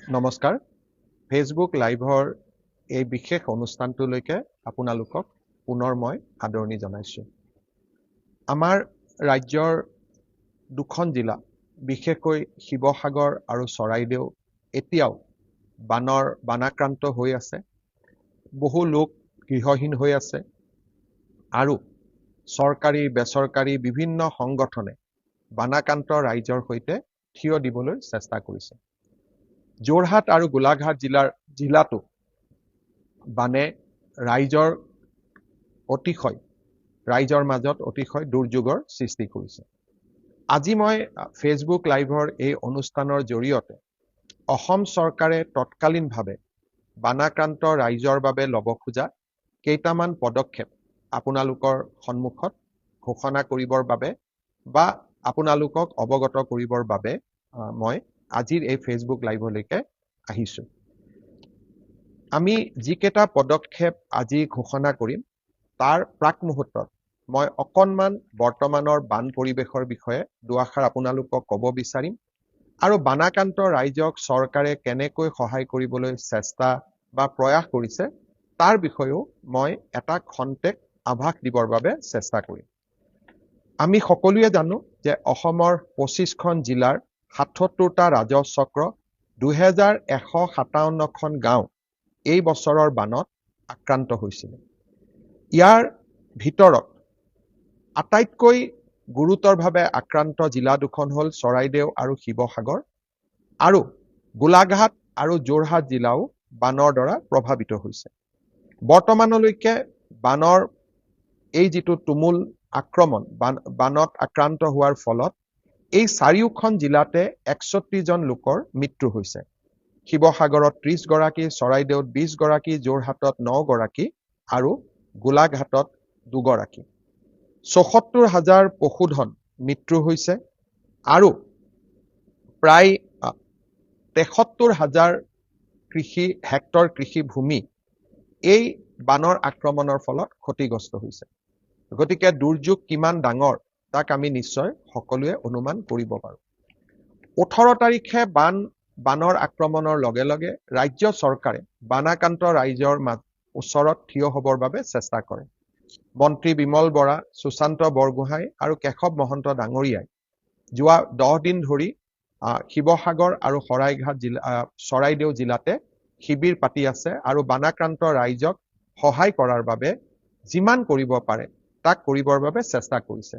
নমস্কাৰ ফেচবুক লাইভৰ এই বিশেষ অনুষ্ঠানটোলৈকে আপোনালোকক পুনৰ মই আদৰণি জনাইছোঁ। আমাৰ ৰাজ্যৰ দুখন জিলা বিশেষকৈ শিৱসাগৰ আৰু চৰাইদেউ এতিয়াও বানাক্ৰান্ত হৈ আছে। বহু লোক গৃহহীন হৈ আছে আৰু চৰকাৰী বেচৰকাৰী বিভিন্ন সংগঠনে বানাক্ৰান্ত ৰাইজৰ সৈতে থিয় দিবলৈ চেষ্টা কৰিছে। যোৰহাট আৰু গোলাঘাট জিলাতো বানে ৰাইজৰ মাজত অতিশয় দুৰ্যোগৰ সৃষ্টি কৰিছে। আজি মই ফেচবুক লাইভৰ এই অনুষ্ঠানৰ জৰিয়তে অসম চৰকাৰে তৎকালীনভাৱে বানাক্ৰান্ত ৰাইজৰ বাবে ল'ব খোজা কেইটামান পদক্ষেপ আপোনালোকৰ সন্মুখত ঘোষণা কৰিবৰ বাবে বা আপোনালোকক অৱগত কৰিবৰ বাবে মই আজিৰ এই ফেচবুক লাইভলৈকে আহিছোঁ। আমি যিকেইটা পদক্ষেপ আজি ঘোষণা কৰিম তাৰ প্ৰাক মুহূৰ্তত মই অকণমান বৰ্তমানৰ বান পৰিৱেশৰ বিষয়ে দুআষাৰ আপোনালোকক ক'ব বিচাৰিম আৰু বানাক্ৰান্ত ৰাইজক চৰকাৰে কেনেকৈ সহায় কৰিবলৈ চেষ্টা বা প্ৰয়াস কৰিছে তাৰ বিষয়েও মই এটা খন্তেক আভাস দিবৰ বাবে চেষ্টা কৰিম। আমি সকলোৱে জানো যে অসমৰ 25খন জিলাৰ 77টা ৰাজহ চক্ৰ 2157খন গাঁও এই বছৰৰ বানত আক্ৰান্ত হৈছিল। ইয়াৰ ভিতৰত আটাইতকৈ গুৰুতৰভাৱে আক্ৰান্ত জিলা দুখন হ'ল চৰাইদেউ আৰু শিৱসাগৰ, আৰু গোলাঘাট আৰু যোৰহাট জিলাও বানৰ দ্বাৰা প্ৰভাৱিত হৈছে। বৰ্তমানলৈকে বানৰ এই যিটো তুমুল আক্ৰমণ বানত আক্ৰান্ত হোৱাৰ ফলত এই চাৰিওখন জিলাতে 61 জন লোকৰ মৃত্যু হৈছে। শিৱসাগৰত 30 গৰাকী, চৰাইদেউত 20 গৰাকী, যোৰহাটত 9 গৰাকী আৰু গোলাঘাটত 2 গৰাকী। 74,000 পশুধন মৃত্যু হৈছে আৰু প্ৰায় 73,000 হেক্টৰ কৃষি ভূমি এই বানৰ আক্ৰমণৰ ফলত ক্ষতিগ্ৰস্ত হৈছে। গতিকে দুৰ্যোগ কিমান ডাঙৰ তাক আমি নিশ্চয় সকলোৱে অনুমান কৰিব পাৰোঁ। 18 তাৰিখে বানৰ আক্ৰমণৰ লগে লগে ৰাজ্য চৰকাৰে বানাক্ৰান্ত ৰাইজৰ ওচৰত থিয় হ'বৰ বাবে চেষ্টা কৰে। মন্ত্ৰী বিমল বৰা, সুশান্ত বৰগোহাঁই আৰু কেশৱ মহন্ত ডাঙৰীয়াই যোৱা 10 দিন ধৰি শিৱসাগৰ আৰু চৰাইদেউ জিলাতে শিবিৰ পাতি আছে আৰু বানাক্ৰান্ত ৰাইজক সহায় কৰাৰ বাবে যিমান কৰিব পাৰে তাক কৰিবৰ বাবে চেষ্টা কৰিছে।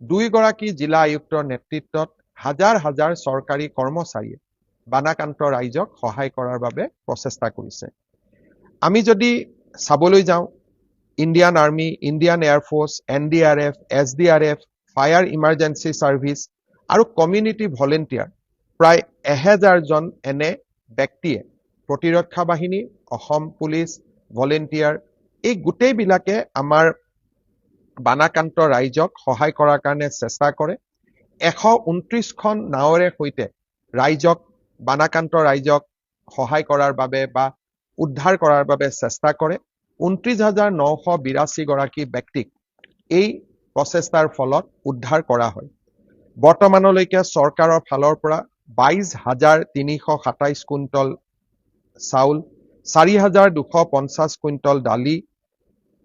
2 গৰাকী জিলা আয়ুক্তৰ নেতৃত্বত হাজাৰ হাজাৰ চৰকাৰী কৰ্মচাৰীয়ে বানাক্ৰান্ত ৰাইজক সহায় কৰাৰ বাবে প্ৰচেষ্টা কৰিছে। আমি যদি চাবলৈ যাওঁ, Indian army, Indian air force, NDRF, SDRF, fire emergency service আৰু কমিউনিটি ভলেণ্টিয়াৰ প্ৰায় 1000 জন এনে ব্যক্তিয়ে প্ৰতিৰক্ষা বাহিনী, অসম পুলিচ, ভলেণ্টিয়াৰ এই গোটেইবিলাকে আমাৰ বানাক্ৰান্ত ৰাইজক সহায় কৰাৰ কাৰণে চেষ্টা কৰে। 129খন নাৱেৰে সৈতে বানাক্ৰান্ত ৰাইজক সহায় কৰাৰ বাবে বা উদ্ধাৰ কৰাৰ বাবে চেষ্টা কৰে। 29,982 গৰাকী ব্যক্তিক এই প্ৰচেষ্টাৰ ফলত উদ্ধাৰ কৰা হয়। বৰ্তমানলৈকে চৰকাৰৰ ফালৰ পৰা 22,327 কুইণ্টল চাউল, 4,250 কুইণ্টল দালি,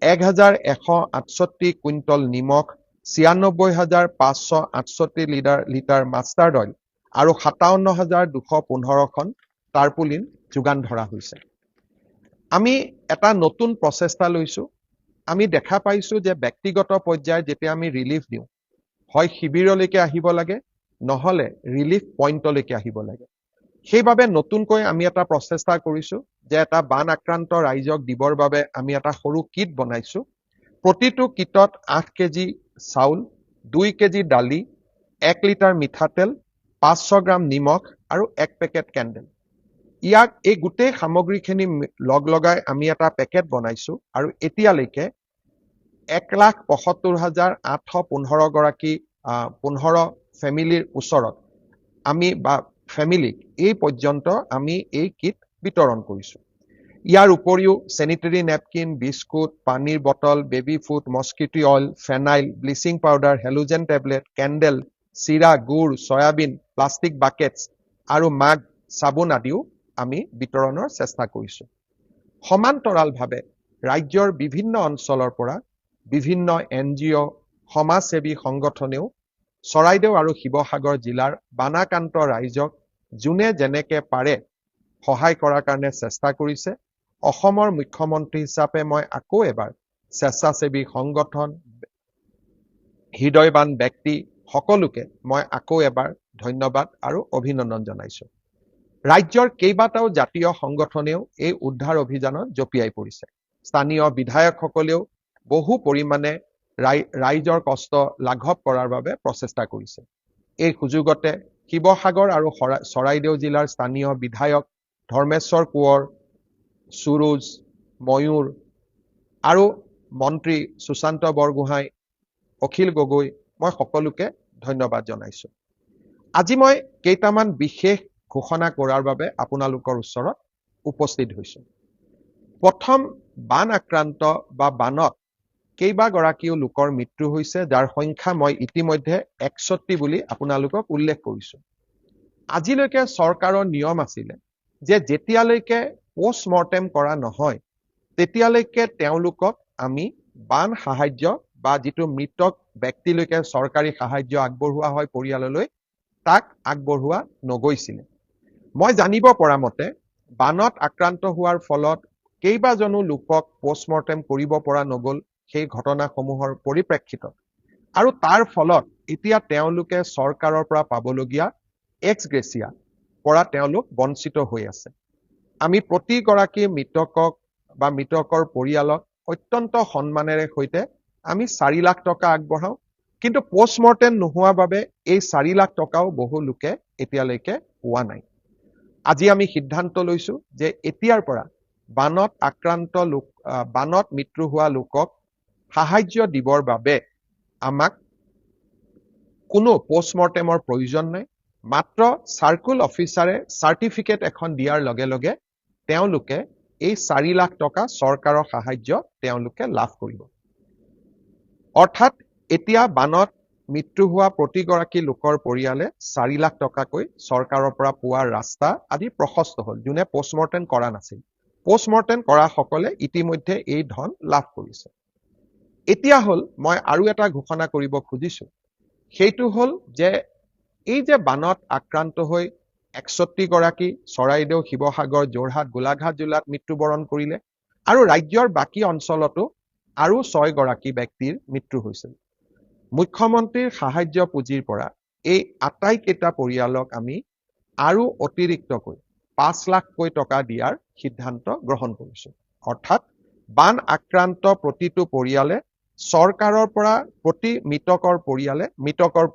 1,168 কুইণ্টল নিমখ, 96,568 লিটাৰ মাষ্টাৰ্ড অইল আৰু 57,215খন টাৰ্পুলিন যোগান ধৰা হৈছে। আমি এটা নতুন প্ৰচেষ্টা লৈছোঁ। আমি দেখা পাইছোঁ যে ব্যক্তিগত পৰ্যায়ত যেতিয়া আমি ৰিলিফ দিওঁ, হয় শিবিৰলৈকে আহিব লাগে, নহ'লে ৰিলিফ পইণ্টলৈকে আহিব লাগে। সেইবাবে নতুনকৈ আমি এটা প্ৰচেষ্টা কৰিছোঁ যে এটা বান আক্ৰান্ত ৰাইজক দিবৰ বাবে আমি এটা সৰু কিট বনাইছোঁ। প্ৰতিটো কিটত 8 কেজি চাউল, 2 কেজি দালি, 1 লিটাৰ মিঠাতেল, 500 গ্ৰাম নিমখ আৰু 1 পেকেট কেণ্ডেল। এই গোটেই সামগ্ৰীখিনি লগাই আমি এটা পেকেট বনাইছোঁ আৰু এতিয়ালৈকে 1,75,815 গৰাকী 15 ফেমিলিৰ ওচৰত ফেমিলিক এই পৰ্যন্ত আমি এই কিট বিতৰণ কৰিছোঁ। ইয়াৰ উপৰিও চেনিটেৰী নেপকিন, বিস্কুট, পানীৰ bottle, baby food, mosquito oil, phenyl, bleaching powder, halogen tablet, candle, চিৰা, গুড়, চয়াবিন, প্লাষ্টিক বাকেটছ আৰু মাগ, চাবোন আদিও আমি বিতৰণৰ চেষ্টা কৰিছোঁ। সমান্তৰালভাৱে ৰাজ্যৰ বিভিন্ন অঞ্চলৰ পৰা বিভিন্ন NGO, সমাজসেৱী সংগঠনেও চৰাইদেউ আৰু শিৱসাগৰ জিলাৰ বানাক্ৰান্ত ৰাইজক যোনে যেনেকে পাৰে সহায় কৰাৰ কাৰণে চেষ্টা কৰিছে। অসমৰ মুখ্যমন্ত্ৰী হিচাপে মই আকৌ এবাৰ স্বেচ্ছাসেৱী সংগঠন, হৃদয়বান ব্যক্তি সকলোকে মই আকৌ এবাৰ ধন্যবাদ আৰু অভিনন্দন জনাইছোঁ। ৰাজ্যৰ কেইবাটাও জাতীয় সংগঠনেও এই উদ্ধাৰ অভিযানত জঁপিয়াই পৰিছে। স্থানীয় বিধায়কসকলেও বহু পৰিমাণে ৰাইজৰ কষ্ট লাঘৱ কৰাৰ বাবে প্ৰচেষ্টা কৰিছে। এই সুযোগতে শিৱসাগৰ আৰু চৰাইদেউ জিলাৰ স্থানীয় বিধায়ক ধৰ্মেশ্বৰ কোঁৱৰ, সুৰুজ, ময়ূৰ আৰু মন্ত্ৰী সুশান্ত বৰগোহাঁই, অখিল গগৈ, মই সকলোকে ধন্যবাদ জনাইছোঁ। আজি মই কেইটামান বিশেষ ঘোষণা কৰাৰ বাবে আপোনালোকৰ ওচৰত উপস্থিত হৈছোঁ। প্ৰথম, বান আক্ৰান্ত বা বানত কেইবাগৰাকীও লোকৰ মৃত্যু হৈছে, যাৰ সংখ্যা মই ইতিমধ্যে 61 বুলি আপোনালোকক উল্লেখ কৰিছোঁ। আজিলৈকে চৰকাৰৰ নিয়ম আছিলে যে যেতিয়ালৈকে পোষ্টমৰ্টেম কৰা নহয় তেতিয়ালৈকে তেওঁলোকক আমি বান সাহায্য বা যিটো মৃতক ব্যক্তিলৈকে চৰকাৰী সাহায্য আগবঢ়োৱা হয় পৰিয়াললৈ, তাক আগবঢ়োৱা নগৈছিলে। মই জানিব পৰা মতে বানত আক্ৰান্ত হোৱাৰ ফলত কেইবাজনো লোকক পোষ্টমৰ্টেম কৰিব পৰা নগ'ল সেই ঘটনাসমূহৰ পৰিপ্ৰেক্ষিতত, আৰু তাৰ ফলত এতিয়া তেওঁলোকে চৰকাৰৰ পৰা পাবলগীয়া এক্স গ্ৰেচিয়া পৰা তেওঁলোক বঞ্চিত হৈ আছে। আমি প্ৰতিগৰাকী মৃতকক বা মৃতকৰ পৰিয়ালক অত্যন্ত সন্মানেৰে সৈতে আমি 4 লাখ টকা আগবঢ়াওঁ, কিন্তু পোষ্টমৰ্টেম নোহোৱা বাবে এই 4 লাখ টকাও বহু লোকে এতিয়ালৈকে পোৱা নাই। আজি আমি সিদ্ধান্ত লৈছোঁ যে এতিয়াৰ পৰা বানত আক্ৰান্ত লোক, বানত মৃত্যু হোৱা লোকক সাহায্য দিবৰ বাবে আমাক কোনো পোষ্টমৰ্টেমৰ প্ৰয়োজন নাই। মাত্ৰ চাৰ্কুল অফিচাৰে চাৰ্টিফিকেট এখন দিয়াৰ লগে লগে তেওঁলোকে এই 4 লাখ টকা চৰকাৰৰ সাহায্য তেওঁলোকে লাভ কৰিব। অৰ্থাৎ এতিয়া বানত মৃত্যু হোৱা প্ৰতিগৰাকী লোকৰ পৰিয়ালে 4 লাখ টকাকৈ চৰকাৰৰ পৰা পোৱাৰ ৰাস্তা আদি প্ৰশস্ত হ'ল, যোনে পোষ্টমৰ্টেম কৰা নাছিল। পোষ্টমৰ্টেম কৰা সকলে ইতিমধ্যে এই ধন লাভ কৰিছে। এতিয়া হ'ল মই আৰু এটা ঘোষণা কৰিব খুজিছোঁ, সেইটো হ'ল যে এই যে বানত আক্ৰান্ত হৈ 61 গৰাকী চৰাইদেউ, শিৱসাগৰ, যোৰহাট, গোলাঘাট জিলাত মৃত্যুবৰণ কৰিলে, আৰু ৰাজ্যৰ বাকী অঞ্চলতো আৰু 6 গৰাকী ব্যক্তিৰ মৃত্যু হৈছিল। মুখ্যমন্ত্ৰীৰ সাহায্য পুঁজিৰ পৰা এই আটাইকেইটা পৰিয়ালক আমি আৰু অতিৰিক্তকৈ 5 লাখকৈ টকা দিয়াৰ সিদ্ধান্ত গ্ৰহণ কৰিছোঁ। অৰ্থাৎ বান আক্ৰান্ত প্ৰতিটো পৰিয়ালে চৰকাৰৰ পৰা, প্ৰতি মৃতকৰ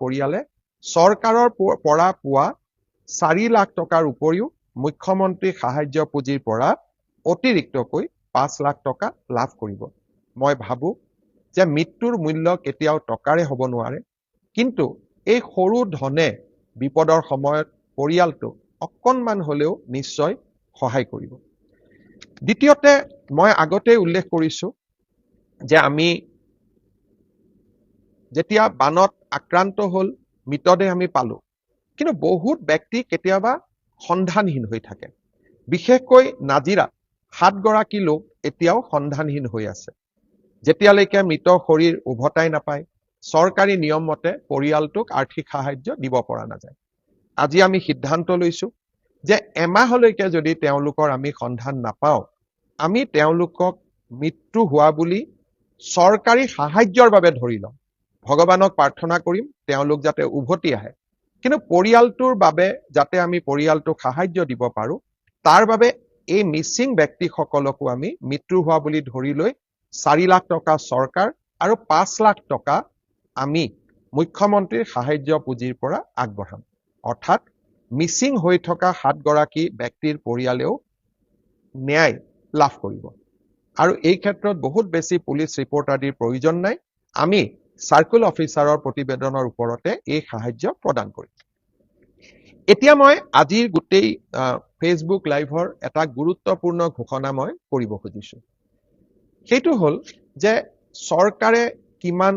পৰিয়ালে চৰকাৰৰ পৰা পোৱা 4 লাখ টকাৰ উপৰিও মুখ্যমন্ত্ৰী সাহায্য পুঁজিৰ পৰা অতিৰিক্তকৈ 5 লাখ টকা লাভ কৰিব। মই ভাবোঁ যে মৃত্যুৰ মূল্য কেতিয়াও টকাৰে হ'ব নোৱাৰে, কিন্তু এই সৰু ধনে বিপদৰ সময়ত পৰিয়ালটো অকণমান হ'লেও নিশ্চয় সহায় কৰিব। দ্বিতীয়তে, মই আগতে উল্লেখ কৰিছোঁ যে আমি যেতিয়া বানত আক্ৰান্ত হ'ল, মৃতদেহ আমি পালোঁ, কিন্তু বহুত ব্যক্তি কেতিয়াবা সন্ধানহীন হৈ থাকে। বিশেষকৈ নাজিৰাত 7 গৰাকী লোক এতিয়াও সন্ধানহীন হৈ আছে। যেতিয়ালৈকে মৃত শৰীৰ উভতাই নাপায়, চৰকাৰী নিয়ম মতে পৰিয়ালটোক আৰ্থিক সাহায্য দিব পৰা নাযায়। আজি আমি সিদ্ধান্ত লৈছোঁ যে এমাহলৈকে যদি তেওঁলোকৰ আমি সন্ধান নাপাওঁ, আমি তেওঁলোকক মৃত্যু হোৱা বুলি চৰকাৰী সাহায্যৰ বাবে ধৰি লওঁ। ভগৱানক প্ৰাৰ্থনা কৰিম তেওঁলোক যাতে উভতি আহে, কিন্তু পৰিয়ালটোৰ বাবে যাতে আমি পৰিয়ালটোক সাহায্য দিব পাৰোঁ, তাৰ বাবে এই মিচিং ব্যক্তিসকলকো আমি মৃত্যু হোৱা বুলি ধৰি লৈ 4 লাখ টকা চৰকাৰ আৰু 5 লাখ টকা আমি মুখ্যমন্ত্ৰীৰ সাহায্য পুঁজিৰ পৰা আগবঢ়াম। অৰ্থাৎ মিচিং হৈ থকা 7 গৰাকী ব্যক্তিৰ পৰিয়ালেও ন্যায় লাভ কৰিব। আৰু এই ক্ষেত্ৰত বহুত বেছি পুলিচ ৰিপৰ্ট আদিৰ প্ৰয়োজন নাই, আমি চাৰ্কুল অফিচাৰৰ প্ৰতিবেদনৰ ওপৰতে এই সাহায্য প্ৰদান কৰিম। এতিয়া মই আজিৰ গোটেই ফেচবুক লাইভৰ এটা গুৰুত্বপূৰ্ণ ঘোষণা মই কৰিব খুজিছোঁ। সেইটো হ'ল যে চৰকাৰে কিমান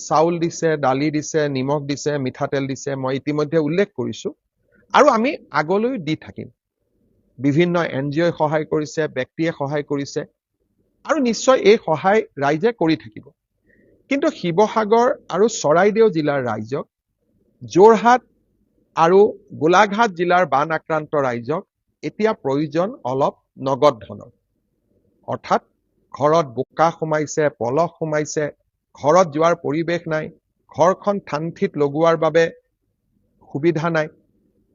চাউল দিছে, দালি দিছে, নিমখ দিছে, মিঠাতেল দিছে, মই ইতিমধ্যে উল্লেখ কৰিছোঁ, আৰু আমি আগলৈ দি থাকিম। বিভিন্ন NGOই সহায় কৰিছে, ব্যক্তিয়ে সহায় কৰিছে, আৰু নিশ্চয় এই সহায় ৰাইজে কৰি থাকিব। কিন্তু শিৱসাগৰ আৰু চৰাইদেউ জিলাৰ ৰাইজক, যোৰহাট আৰু গোলাঘাট জিলাৰ বান আক্ৰান্ত ৰাইজক এতিয়া প্ৰয়োজন অলপ নগদ ধনৰ। অৰ্থাৎ ঘৰত বোকা সোমাইছে, পলস সোমাইছে, ঘৰত যোৱাৰ পৰিৱেশ নাই, ঘৰখন ঠান-ঠিত লগোৱাৰ বাবে সুবিধা নাই,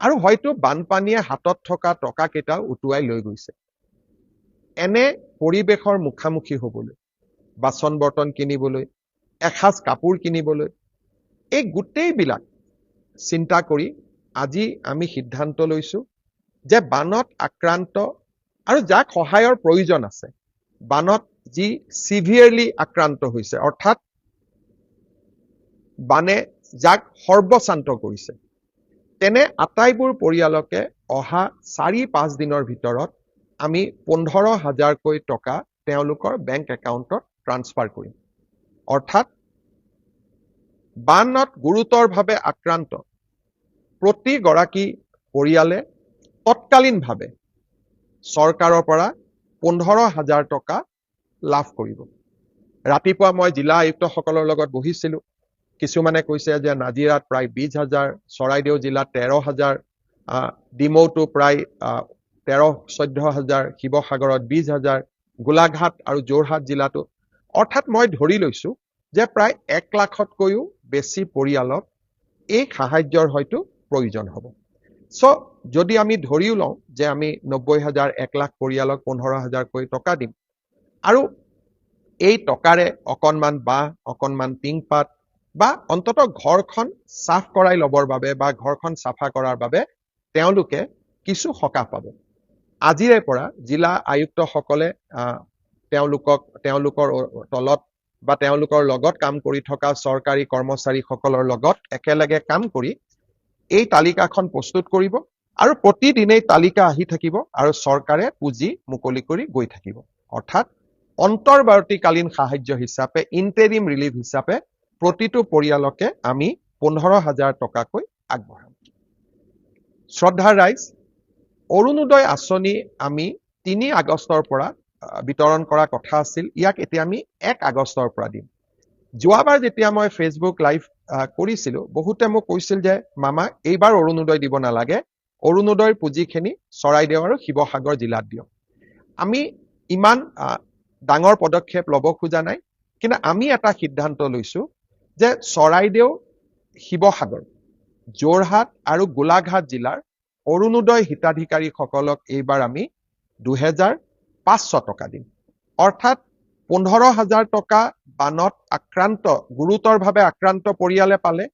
আৰু হয়তো বানপানীয়ে হাতত থকা টকাকেইটাও উটুৱাই লৈ গৈছে। এনে পৰিৱেশৰ মুখামুখি হ'বলৈ, বাচন বৰ্তন কিনিবলৈ, এসাঁজ কাপোৰ কিনিবলৈ, এই গোটেইবিলাক চিন্তা কৰি আজি আমি সিদ্ধান্ত লৈছো যে বানত আক্ৰান্ত আৰু যাক সহায়ৰ প্ৰয়োজন আছে, বানত যি সিভিয়াৰলি আক্ৰান্ত হৈছে, অৰ্থাৎ বানে যাক সৰ্বশান্ত কৰিছে, তেনে আটাইবোৰ পৰিয়ালকে অহা 4-5 দিনৰ ভিতৰত আমি 15,000কৈ টকা তেওঁলোকৰ বেংক একাউণ্টত ট্ৰান্সফাৰ কৰিম। অৰ্থাৎ বানত গুৰুতৰভাৱে আক্ৰান্ত প্ৰতিগৰাকী পৰিয়ালে তৎকালীনভাৱে চৰকাৰৰ পৰা 15,000 টকা লাভ কৰিব। ৰাতিপুৱা মই জিলা আয়ুক্তসকলৰ লগত বহিছিলোঁ। কিছুমানে কৈছে যে নাজিৰাত প্ৰায় 20,000, চৰাইদেউ জিলাত 13,000, ডিমৌতো প্ৰায় 13-14,000, শিৱসাগৰত 20,000, গোলাঘাট আৰু যোৰহাট জিলাতো। অৰ্থাৎ মই ধৰি লৈছো যে প্ৰায় 1 লাখতকৈও বেছি পৰিয়ালক এই সাহায্যৰ হয়তো প্ৰয়োজন হ'ব। যদি আমি ধৰিও লওঁ যে আমি 90,000, 1 লাখ পৰিয়ালক 15,000কৈ টকা দিম, আৰু এই টকাৰে অকণমান বাঁহ, অকণমান টিংপাত বা অন্তত ঘৰখন সাফ কৰাই ল'বৰ বাবে বা ঘৰখন চাফা কৰাৰ বাবে তেওঁলোকে কিছু সকাহ পাব। আজিৰে পৰা জিলা আয়ুক্তসকলে তেওঁলোকৰ তলত বা তেওঁলোকৰ লগত কাম কৰি থকা চৰকাৰী কৰ্মচাৰীসকলৰ লগত একেলগে কাম কৰি এই তালিকাখন প্ৰস্তুত কৰিব, আৰু প্ৰতিদিনেই তালিকা আহি থাকিব আৰু চৰকাৰে পুঁজি মুকলি কৰি গৈ থাকিব। অৰ্থাৎ অন্তৰ্বৰ্তীকালীন সাহায্য হিচাপে, ইন্টাৰিম ৰিলিফ হিচাপে প্ৰতিটো পৰিয়ালকে আমি 15,000 টকাকৈ আগবঢ়াম। শ্ৰদ্ধাৰ ৰাইজ, অৰুণোদয় আঁচনি আমি 3 আগষ্টৰ পৰা বিতৰণ কৰা কথা আছিল, ইয়াক এতিয়া আমি 1 আগষ্টৰ পৰা দিম। যোৱাবাৰ যেতিয়া মই ফেচবুক লাইভ কৰিছিলোঁ, বহুতে মোক কৈছিল যে মামা এইবাৰ অৰুণোদয় দিব নালাগে, অৰুণোদয়ৰ পুঁজিখিনি চৰাইদেউ আৰু শিৱসাগৰ জিলাত দিয়ক। আমি ইমান ডাঙৰ পদক্ষেপ ল'ব খোজা নাই, কিন্তু আমি এটা সিদ্ধান্ত লৈছো যে চৰাইদেউ, শিৱসাগৰ, যোৰহাট আৰু গোলাঘাট জিলাৰ অৰুণোদয় হিতাধিকাৰীসকলক এইবাৰ আমি 2,500 টকা দিম। অৰ্থাৎ 15,000 টকা বানত আক্ৰান্ত, গুৰুতৰভাৱে আক্ৰান্ত পৰিয়ালে পালে।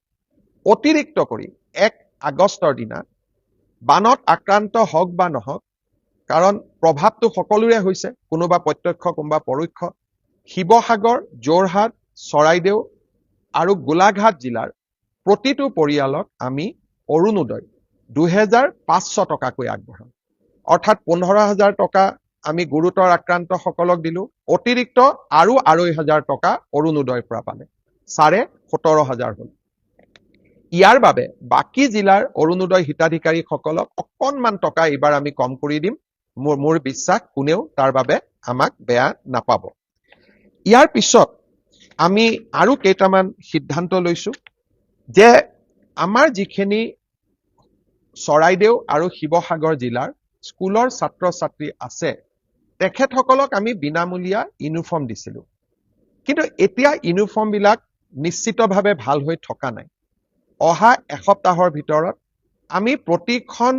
অতিৰিক্ত কৰি 1 আগষ্টৰ দিনা বানত আক্ৰান্ত হওক বা নহওক, কাৰণ প্ৰভাৱটো সকলোৰে হৈছে, কোনোবা প্ৰত্যক্ষ কোনোবা পৰোক্ষ, শিৱসাগৰ, যোৰহাট, চৰাইদেউ আৰু গোলাঘাট জিলাৰ প্ৰতিটো পৰিয়ালক আমি অৰুণোদয় 2,500 টকাকৈ আগবঢ়াম। অৰ্থাৎ 15,000 টকা আমি গুৰুতৰ আক্ৰান্ত সকলক দিলো, অতিৰিক্ত আৰু 2,500 টকা অৰুণোদয়ৰ পৰা পালে, 17,500 হ'ল। ইয়াৰ বাবে বাকী জিলাৰ অৰুণোদয় হিতাধিকাৰীসকলক অকণমান টকা এইবাৰ আমি কম কৰি দিম। মোৰ বিশ্বাস কোনেও তাৰ বাবে আমাক বেয়া নাপাব। ইয়াৰ পিছত আমি আৰু কেইটামান সিদ্ধান্ত লৈছো যে আমাৰ যিখিনি চৰাইদেউ আৰু শিৱসাগৰ জিলাৰ স্কুলৰ ছাত্ৰ-ছাত্ৰী আছে, তেখেতসকলক আমি বিনামূলীয়া ইউনিফৰ্ম দিছিলো, কিন্তু এতিয়া ইউনিফৰ্মবিলাক নিশ্চিতভাৱে ভাল হৈ থকা নাই। অহা এসপ্তাহৰ ভিতৰত আমি প্ৰতিখন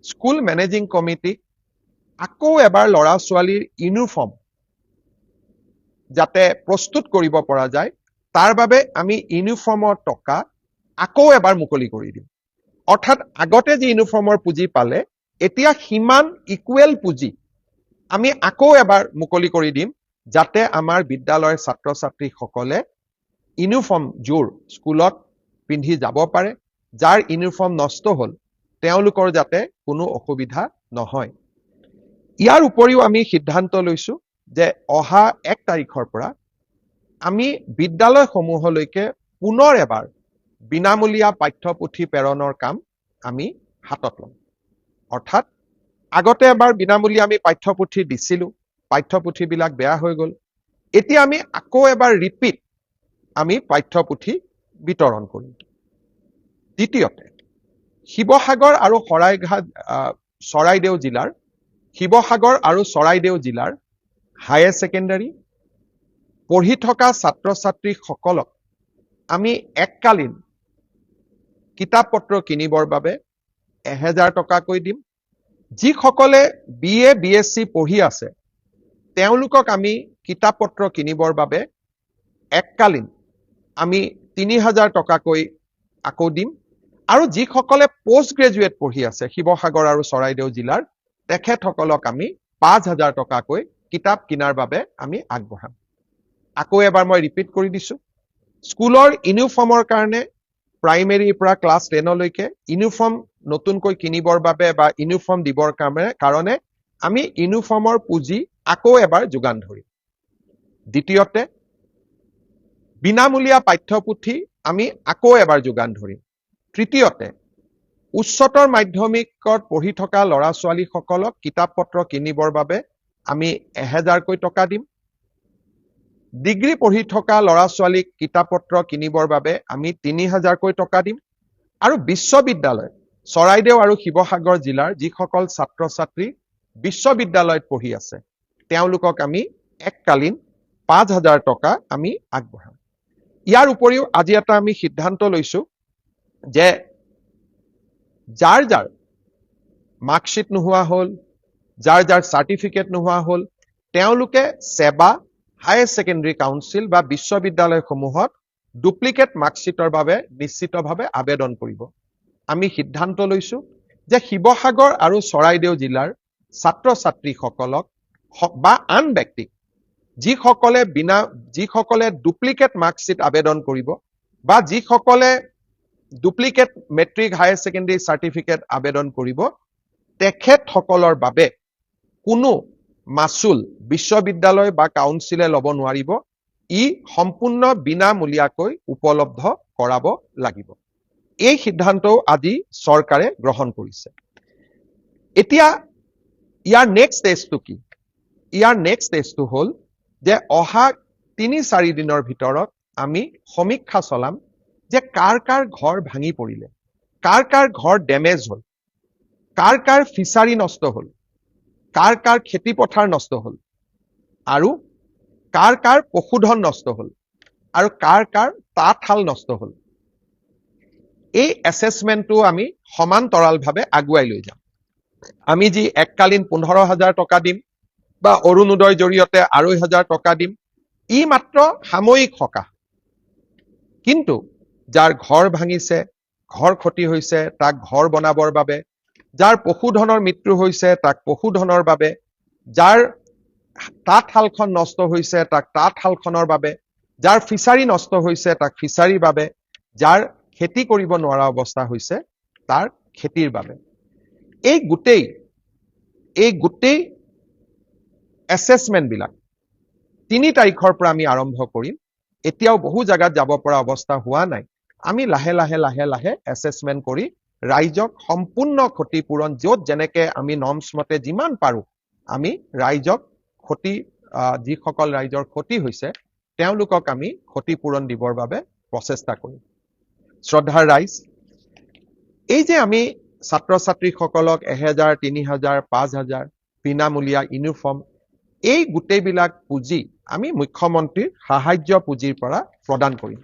স্কুল মেনেজিং কমিটিক আকৌ এবাৰ ল'ৰা ছোৱালীৰ ইউনিফৰ্ম যাতে প্ৰস্তুত কৰিব পৰা যায়, তাৰ বাবে আমি ইউনিফৰ্মৰ টকা আকৌ এবাৰ মুকলি কৰি দিম। অৰ্থাৎ আগতে যি ইউনিফৰ্মৰ পুঁজি পালে, এতিয়া সিমান ইকুৱেল পুঁজি আমি আকৌ এবাৰ মুকলি কৰি দিম, যাতে আমাৰ বিদ্যালয়ৰ ছাত্ৰ-ছাত্ৰীসকলে ইউনিফৰ্মযোৰ স্কুলত পিন্ধি যাব পাৰে। যাৰ ইউনিফৰ্ম নষ্ট হ'ল তেওঁলোকৰ যাতে কোনো অসুবিধা নহয়। ইয়াৰ উপৰিও আমি সিদ্ধান্ত লৈছো যে অহা 1 তাৰিখৰ পৰা আমি বিদ্যালয়সমূহলৈকে পুনৰ এবাৰ বিনামূলীয়া পাঠ্যপুথি প্ৰেৰণৰ কাম আমি হাতত ল'ম। অৰ্থাৎ আগতে এবাৰ বিনামূলীয়া আমি পাঠ্যপুথি দিছিলোঁ, পাঠ্যপুথিবিলাক বেয়া হৈ গ'ল। এতিয়া আমি আকৌ এবাৰ ৰিপিট আমি পাঠ্যপুথি বিতৰণ কৰিম। দ্বিতীয়তে, শিৱসাগৰ আৰু চৰাইদেউ জিলাৰ হায়াৰ ছেকেণ্ডাৰী পঢ়ি থকা ছাত্ৰ ছাত্ৰীসকলক আমি এককালীন কিতাপ পত্ৰ কিনিবৰ বাবে 1000 টকাকৈ দিম। যিসকলে BA BSc পঢ়ি আছে তেওঁলোকক আমি কিতাপ পত্ৰ কিনিবৰ বাবে এককালীন আমি 3000 টকাকৈ আকৌ দিম। আৰু যিসকলে পোষ্ট গ্ৰেজুৱেট পঢ়ি আছে শিৱসাগৰ আৰু চৰাইদেউ জিলাৰ তেখেতসকলক আমি 5000 টকাকৈ কিতাপ কিনাৰ বাবে আমি আগবঢ়াম। আকৌ এবাৰ মই ৰিপিট কৰি দিছোঁ, স্কুলৰ ইউনিফৰ্মৰ কাৰণে প্ৰাইমেৰীৰ পৰা ক্লাছ 10 লৈকে ইউনিফৰ্ম নতুনকৈ কিনিবৰ বাবে বা ইউনিফৰ্ম দিবৰ কাৰণে আমি ইউনিফৰ্মৰ পুঁজি আকৌ এবাৰ যোগান ধৰিম। দ্বিতীয়তে, বিনামূলীয়া পাঠ্যপুথি আমি আকৌ এবাৰ যোগান ধৰিম। তৃতীয়তে, উচ্চতৰ মাধ্যমিকত পঢ়ি থকা ল'ৰা ছোৱালীসকলক কিতাপ পত্ৰ কিনিবৰ বাবে আমি 1000কৈ টকা দিম। ডিগ্ৰী পঢ়ি থকা ল'ৰা ছোৱালীক কিতাপ পত্ৰ কিনিবৰ বাবে আমি 3000কৈ টকা দিম। আৰু বিশ্ববিদ্যালয় চৰাইদেউ আৰু শিৱসাগৰ জিলাৰ যিসকল ছাত্ৰ ছাত্ৰী বিশ্ববিদ্যালয়ত পঢ়ি আছে তেওঁলোকক আমি এককালীন 5000 টকা আমি আগবঢ়াম। ইয়াৰ উপৰিও আজি এটা আমি সিদ্ধান্ত লৈছো যে যাৰ যাৰ মাৰ্কশ্বিট নোহোৱা হ'ল, যাৰ যাৰ চাৰ্টিফিকেট নোহোৱা হ'ল, তেওঁলোকে সেৱা হায়াৰ ছেকেণ্ডাৰী কাউন্সিল বা বিশ্ববিদ্যালয়সমূহত ডুপ্লিকেট মাৰ্কশ্বিটৰ বাবে নিশ্চিতভাৱে আবেদন কৰিব। আমি সিদ্ধান্ত লৈছো যে শিৱসাগৰ আৰু চৰাইদেউ জিলাৰ ছাত্ৰ ছাত্ৰীসকলক বা আন ব্যক্তিক যিসকলে ডুপ্লিকেট মাৰ্কশ্বিট আবেদন কৰিব বা যিসকলে duplicate matric higher secondary certificate আবেদন কৰিব তেখেতসকলৰ বাবে কোনো মাচুল বিশ্ববিদ্যালয় বা কাউন্সিলে ল'ব নোৱাৰিব। ই সম্পূৰ্ণ বিনামূলীয়াকৈ উপলব্ধ কৰাব লাগিব। এই সিদ্ধান্তও আজি চৰকাৰে গ্ৰহণ কৰিছে। এতিয়া ইয়াৰ নেক্সট ষ্টেজটো কি? ইয়াৰ নেক্সট ষ্টেজটো হ'ল যে অহা 3-4 দিনৰ ভিতৰত আমি সমীক্ষা চলাম যে কাৰ কাৰ ঘৰ ভাঙি পৰিলে, কাৰ কাৰ ঘৰ ডেমেজ হ'ল, কাৰ কাৰ ফিচাৰী নষ্ট হ'ল, কাৰ কাৰ খেতি পথাৰ নষ্ট হ'ল, আৰু কাৰ কাৰ পশুধন নষ্ট হ'ল, আৰু কাৰ কাৰ তাঁতশাল নষ্ট হ'ল। এই এছেছমেণ্টটো আমি সমান্তৰালভাৱে আগুৱাই লৈ যাম। আমি যি এককালীন 15000 টকা দিম বা অৰুণোদয়ৰ জৰিয়তে 2500 টকা দিম, ই মাত্ৰ সাময়িক সকাহ। কিন্তু যাৰ ঘৰ ভাঙিছে, ঘৰ ক্ষতি হৈছে, তাক ঘৰ বনাবৰ বাবে, যাৰ পশুধনৰ মৃত্যু হৈছে তাক পশুধনৰ বাবে, যাৰ তাঁতশালখন নষ্ট হৈছে তাক তাঁতশালখনৰ বাবে, যাৰ ফিচাৰী নষ্ট হৈছে তাক ফিচাৰীৰ বাবে, যাৰ খেতি কৰিব নোৱাৰা অৱস্থা হৈছে তাৰ খেতিৰ বাবে। এই গোটেই এছেছমেণ্টবিলাক 3 তাৰিখৰ পৰা আমি আৰম্ভ কৰিম। এতিয়াও বহু জাগাত যাব পৰা অৱস্থা হোৱা নাই। আমি লাহে লাহে এছেছমেণ্ট কৰি ৰাইজক সম্পূৰ্ণ ক্ষতিপূৰণ য'ত যেনেকে আমি নৰ্মছ মতে যিমান পাৰো আমি ৰাইজক যিসকল ৰাইজৰ ক্ষতি হৈছে তেওঁলোকক আমি ক্ষতিপূৰণ দিবৰ বাবে প্ৰচেষ্টা কৰিম। শ্ৰদ্ধাৰ ৰাইজ, এই যে আমি ছাত্ৰ ছাত্ৰীসকলক 1000, 3000, 5000 বিনামূলীয়া ইউনিফৰ্ম, এই গোটেইবিলাক পুঁজি আমি মুখ্যমন্ত্ৰীৰ সাহায্য পুঁজিৰ পৰা প্ৰদান কৰিম।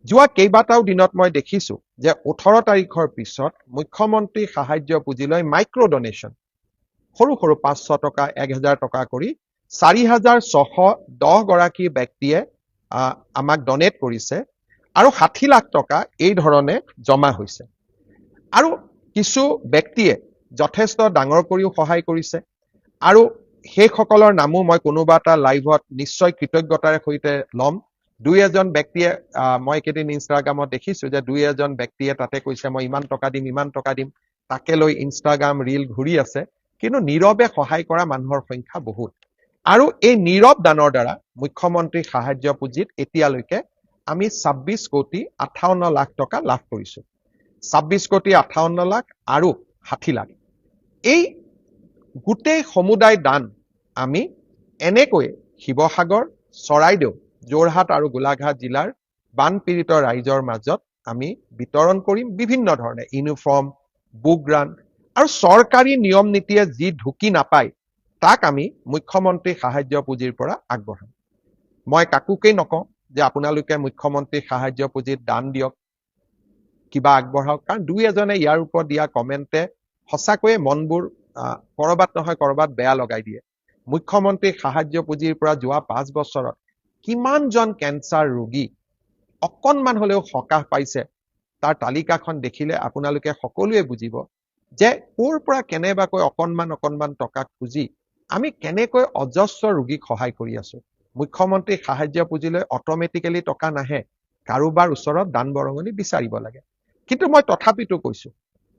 যোৱা কেইবাটাও দিনত মই দেখিছো যে 18 তাৰিখৰ পিছত মুখ্যমন্ত্ৰী সাহায্য পুঁজিলৈ মাইক্ৰ ডনেশ্যন সৰু 500 টকা, 1000 টকা কৰি 4610 গৰাকী ব্যক্তিয়ে আমাক ডনেট কৰিছে আৰু 60 লাখ টকা এই ধৰণে জমা হৈছে। আৰু কিছু ব্যক্তিয়ে যথেষ্ট ডাঙৰ কৰিও সহায় কৰিছে আৰু সেইসকলৰ নামো মই কোনোবা এটা লাইভত নিশ্চয় কৃতজ্ঞতাৰে সৈতে ল'ম। 2-এজন ব্যক্তিয়ে মই কেইদিন ইনষ্টাগ্ৰামত দেখিছো যে 2-এজন ব্যক্তিয়ে তাতে কৈছে মই ইমান টকা দিম, তাকে লৈ ইনষ্টাগ্ৰাম ৰীল ঘূৰি আছে। কিন্তু নীৰৱে সহায় কৰা মানুহৰ সংখ্যা বহুত। আৰু এই নীৰৱ দানৰ দ্বাৰা মুখ্যমন্ত্ৰী সাহায্য পুঁজিত এতিয়ালৈকে আমি 26,58,00,000 টকা লাভ কৰিছো। 26,58,00,000 আৰু 60 লাখ। এই গোটেই সমুদায় দান আমি এনেকৈ শিৱসাগৰ, চৰাইদেউ, যোৰহাট আৰু গোলাঘাট জিলাৰ বানপীড়িত ৰাইজৰ মাজত আমি বিতৰণ কৰিম বিভিন্ন ধৰণে ইউনিফৰ্ম, বুক গ্ৰান্ট আৰু চৰকাৰী নিয়ম নীতিয়ে যি ঢুকি নাপায় তাক আমি মুখ্যমন্ত্ৰী সাহায্য পুঁজিৰ পৰা আগবঢ়াম। মই কাকোকেই নকওঁ যে আপোনালোকে মুখ্যমন্ত্ৰী সাহায্য পুঁজিত দান দিয়ক, কিবা আগবঢ়াওক, কাৰণ দুই এজনে ইয়াৰ ওপৰত দিয়া কমেণ্টে সঁচাকৈয়ে মনবোৰ কৰবাত নহয় কৰবাত বেয়া লগাই দিয়ে। মুখ্যমন্ত্ৰী সাহায্য পুঁজিৰ পৰা যোৱা 5 বছৰত কিমানজন কেঞ্চাৰ ৰোগী অকণমান হলেও সকাহ পাইছে তাৰ তালিকাখন দেখিলে আপোনালোকে সকলোৱে বুজিব যে ক'ৰ পৰা কেনেবাকৈ অকণমান টকা খুজি আমি কেনেকৈ অজস্ৰ ৰোগীক সহায় কৰি আছো। মুখ্যমন্ত্ৰী সাহায্য পুঁজিলৈ অট'মেটিকেলি টকা নাহে, কাৰোবাৰ ওচৰত দান বৰঙণি বিচাৰিব লাগে। কিন্তু মই তথাপিতো কৈছো,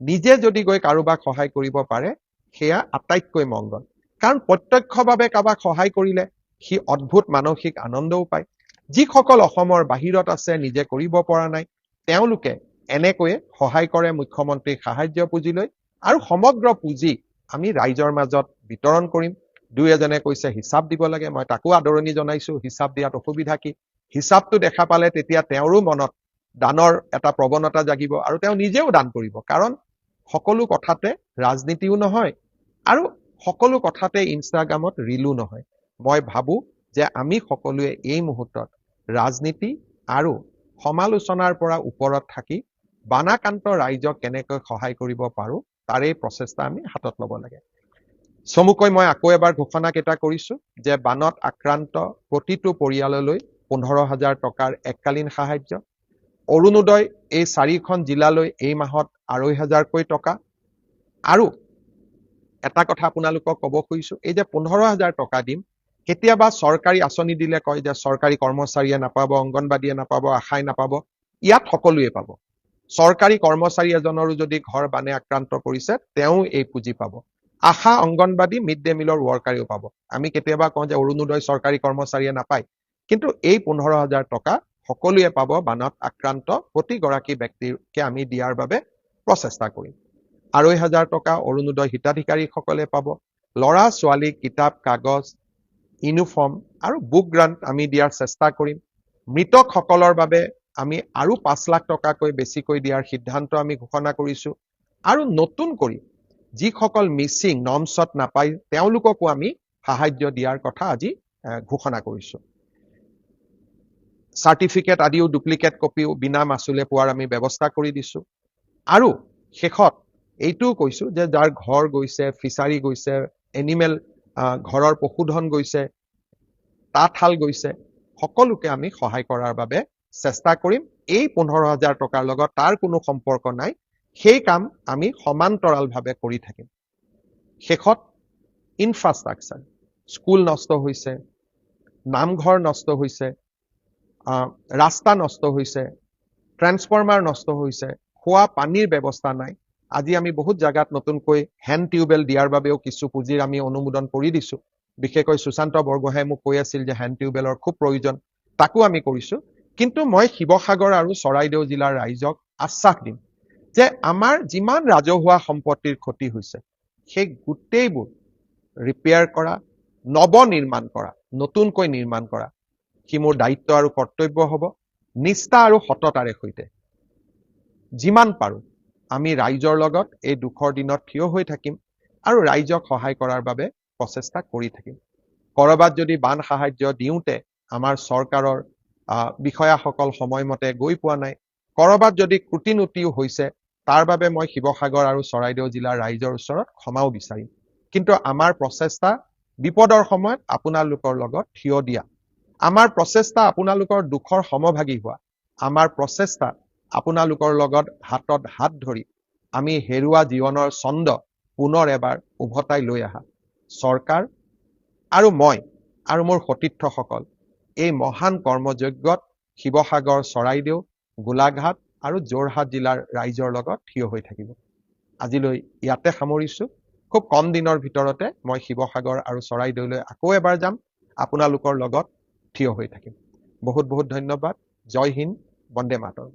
নিজে যদি গৈ কাৰোবাক সহায় কৰিব পাৰে সেয়া আটাইতকৈ মংগল, কাৰণ প্ৰত্যক্ষভাৱে কাৰোবাক সহায় কৰিলে সি অদ্ভুত মানসিক আনন্দও পায়। যিসকল অসমৰ বাহিৰত আছে, নিজে কৰিব পৰা নাই, তেওঁলোকে এনেকৈয়ে সহায় কৰে মুখ্যমন্ত্ৰী সাহায্য পুঁজিলৈ আৰু সমগ্ৰ পুঁজি আমি ৰাইজৰ মাজত বিতৰণ কৰিম। দুই এজনে কৈছে হিচাপ দিব লাগে, মই তাকো আদৰণি জনাইছো। হিচাপ দিয়াত অসুবিধা কি? হিচাপটো দেখা পালে তেতিয়া তেওঁৰো মনত দানৰ এটা প্ৰৱণতা জাগিব আৰু তেওঁ নিজেও দান কৰিব। কাৰণ সকলো কথাতে ৰাজনীতিও নহয় আৰু সকলো কথাতে ইনষ্টাগ্ৰামত ৰিলো নহয়। মই ভাবো যে আমি সকলোৱে এই মুহূৰ্তত ৰাজনীতি আৰু সমালোচনাৰ পৰা ওপৰত থাকি বানাক্ৰান্ত ৰাইজক কেনেকৈ সহায় কৰিব পাৰো তাৰে প্ৰচেষ্টা আমি হাতত ল'ব লাগে। চমুকৈ মই আকৌ এবাৰ ঘোষণা কেইটা কৰিছো যে বানত আক্ৰান্ত প্ৰতিটো পৰিয়াললৈ 15,000 টকাৰ এককালীন সাহায্য, অৰুণোদয় এই 4খন জিলালৈ এই মাহত 2,500কৈ টকা। আৰু এটা কথা আপোনালোকক ক'ব খুজিছো, এই যে 15,000 টকা দিম, কেতিয়াবা চৰকাৰী আঁচনি দিলে কয় যে চৰকাৰী কৰ্মচাৰীয়ে নাপাব, অংগনবাদীয়ে নাপাব, আশাই নাপাব। ইয়াত সকলোৱে পাব। চৰকাৰী কৰ্মচাৰী এজনৰো যদি ঘৰ বানে আক্ৰান্ত কৰিছে তেওঁ এই পুঁজি পাব। আশা, অংগনবাদী, মিড ডে মিলৰ ৱৰ্কাৰেও পাব। আমি কেতিয়াবা কওঁ যে অৰুণোদয় চৰকাৰী কৰ্মচাৰীয়ে নাপায়, কিন্তু এই 15,000 টকা সকলোৱে পাব। বানত আক্ৰান্ত প্ৰতিগৰাকী ব্যক্তিকে আমি দিয়াৰ বাবে প্ৰচেষ্টা কৰিম। 2,500 টকা অৰুণোদয় হিতাধিকাৰীসকলে পাব। ল'ৰা ছোৱালীক কিতাপ, কাগজ, ইউনিফৰ্ম আৰু বুক গ্ৰান্ট আমি দিয়াৰ চেষ্টা কৰিম। মৃতকসকলৰ বাবে আমি আৰু 5 লাখ টকাকৈ বেছিকৈ দিয়াৰ সিদ্ধান্ত আমি ঘোষণা কৰিছো। আৰু নতুন কৰি যিসকল মিচিং নমছত নাপায় তেওঁলোককো আমি সাহায্য দিয়াৰ কথা আজি ঘোষণা কৰিছো। চাৰ্টিফিকেট আদিও ডুপ্লিকেট কপিও বিনা মাচুলে পোৱাৰ আমি ব্যৱস্থা কৰি দিছো। আৰু শেষত এইটোও কৈছো যে যাৰ ঘৰ গৈছে, ফিচাৰী গৈছে, এনিমেল ঘৰৰ পশুধন গৈছে, তাঁতশাল গৈছে, সকলোকে আমি সহায় কৰাৰ বাবে চেষ্টা কৰিম। এই 15,000 টকাৰ লগত তাৰ কোনো সম্পৰ্ক নাই, সেই কাম আমি সমান্তৰালভাৱে কৰি থাকিম। শেষত ইনফ্ৰাষ্ট্ৰাকচাৰ, স্কুল নষ্ট হৈছে, নামঘৰ নষ্ট হৈছে, ৰাস্তা নষ্ট হৈছে, ট্ৰেন্সফৰ্মাৰ নষ্ট হৈছে, খোৱা পানীৰ ব্যৱস্থা নাই। আজি আমি বহুত জাগাত নতুনকৈ হেণ্ড টিউবেল দিয়াৰ বাবেও কিছু পুঁজিৰ আমি অনুমোদন কৰি দিছো। বিশেষকৈ সুশান্ত বৰগোহাঁই মোক কৈ আছিল যে হেণ্ড টিউবেলৰ খুব প্ৰয়োজন, তাকো আমি কৰিছো। কিন্তু মই শিৱসাগৰ আৰু চৰাইদেউ জিলাৰ ৰাইজক আশ্বাস দিম যে আমাৰ যিমান ৰাজহুৱা সম্পত্তিৰ ক্ষতি হৈছে সেই গোটেইবোৰ ৰিপেয়াৰ কৰা, নৱনিৰ্মাণ কৰা, নতুনকৈ নিৰ্মাণ কৰা সি মোৰ দায়িত্ব আৰু কৰ্তব্য হ'ব। নিষ্ঠা আৰু সততাৰে সৈতে যিমান পাৰো আমি ৰাইজৰ লগত এই দুখৰ দিনত থিয় হৈ থাকিম আৰু ৰাইজক সহায় কৰাৰ বাবে প্ৰচেষ্টা কৰি থাকিম। কৰবাত যদি বান সাহায্য দিওঁতে আমাৰ চৰকাৰৰ বিষয়াসকল সময়মতে গৈ পোৱা নাই, কৰবাত যদি ক্ৰুটিনুটিও হৈছে, তাৰ বাবে মই শিৱসাগৰ আৰু চৰাইদেউ জিলাৰ ৰাইজৰ ওচৰত ক্ষমাও বিচাৰিম। কিন্তু আমাৰ প্ৰচেষ্টা বিপদৰ সময়ত আপোনালোকৰ লগত থিয় দিয়া, আমাৰ প্ৰচেষ্টা আপোনালোকৰ দুখৰ সমভাগী হোৱা, আমাৰ প্ৰচেষ্টা আপোনালোকৰ লগত হাতত হাত ধৰি আমি হেৰুৱা জীৱনৰ ছন্দ পুনৰ এবাৰ উভতাই লৈ আহা। চৰকাৰ আৰু মই আৰু মোৰ সতীৰ্থসকল এই মহান কৰ্মযজ্ঞত শিৱসাগৰ, চৰাইদেউ, গোলাঘাট আৰু যোৰহাট জিলাৰ ৰাইজৰ লগত থিয় হৈ থাকিব। আজিলৈ ইয়াতে সামৰিছো। খুব কম দিনৰ ভিতৰতে মই শিৱসাগৰ আৰু চৰাইদেউলৈ আকৌ এবাৰ যাম, আপোনালোকৰ লগত থিয় হৈ থাকিম। বহুত বহুত ধন্যবাদ। জয় হিন্দ, বন্দে মাতৰম।